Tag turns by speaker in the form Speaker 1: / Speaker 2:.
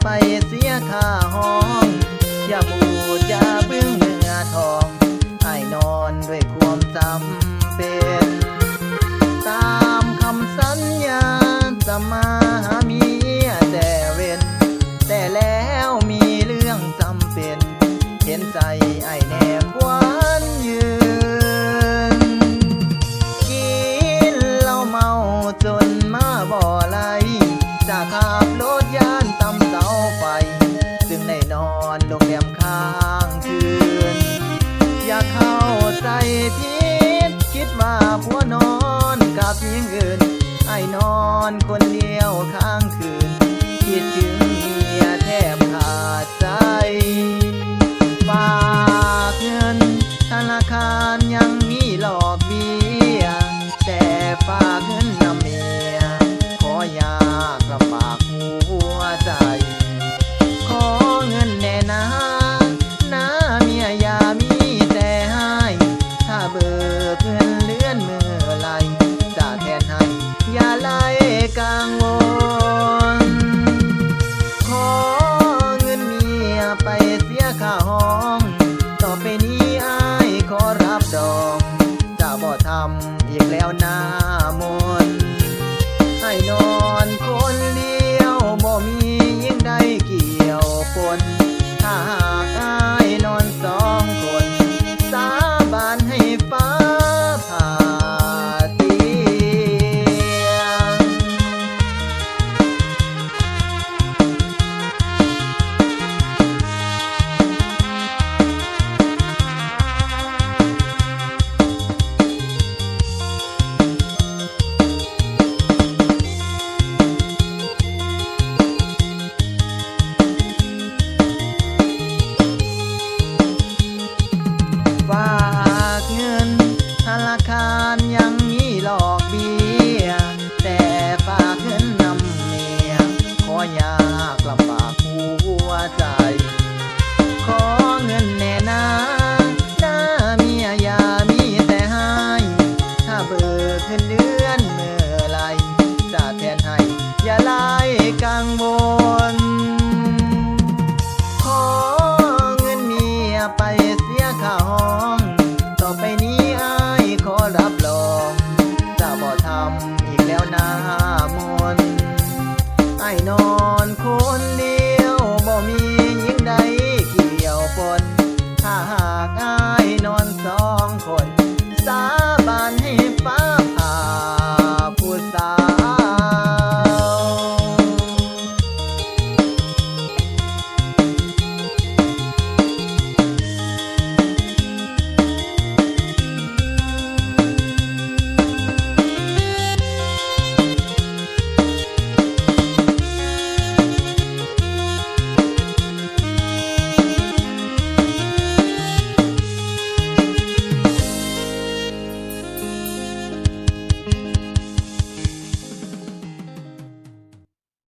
Speaker 1: ไปเสียค่าห้องอย่าบูดอย่าบึ้งเนื้อทองให้นอนด้วยความจำเป็นตามคำสัญญาจะมาหาเมียแต่เว้นแต่แล้วมีเรื่องจำเป็นเห็นใจไอ้แนบหวานยืนกินเหล้าเมาจนมาบ่ไหลจะขับรถย่านตำเสาไฟจึงได้นอนโรงแรมค้างคืนอย่าเข้าใจผิดคิดว่าผัวนอนกับหญิงอื่นไอ้นอนคนเดียวค้างคืนคิดถึงเมียแทบขาดใจฝากเงินธนาคารยังมีหลอกเบี้ยแต่ฝากเงินนำเมียขอยากลำบากหัวใจขอเงินแน่นะเมียอย่ามีแต่ให้ถ้าเบิกเงินเลื่อนเมื่อไรจะแทนให้อย่าไล่กังวลขอเงินเมียไปเสียค่าห้องต่อไปนี้อ้ายขอรับดอกจะบ่ทำอีกแล้วหน้ามนให้นอนคนเดียวบ่มียิ่งใดเกี่ยวปนถ้าหากอ้ายนอนสองคนสาบานให้ฟ้าผ่าเตียงฝากเงินธนาคารยังมีหลอกเบี้ยแต่ฝากเงินนำเมียขอยากลำบากหัวใจขอเงินแน่นะเมียอย่ามีแต่ให้ถ้าเบิกเงินเดือนเมื่อไรจะแทนให้อย่าไล่กังวลขอเงินเมียไปเสียค่าห้องต่อไปนี้อ้ายขอรับรองจะบ่ทำอีกแล้วหน้ามนไอ้นอน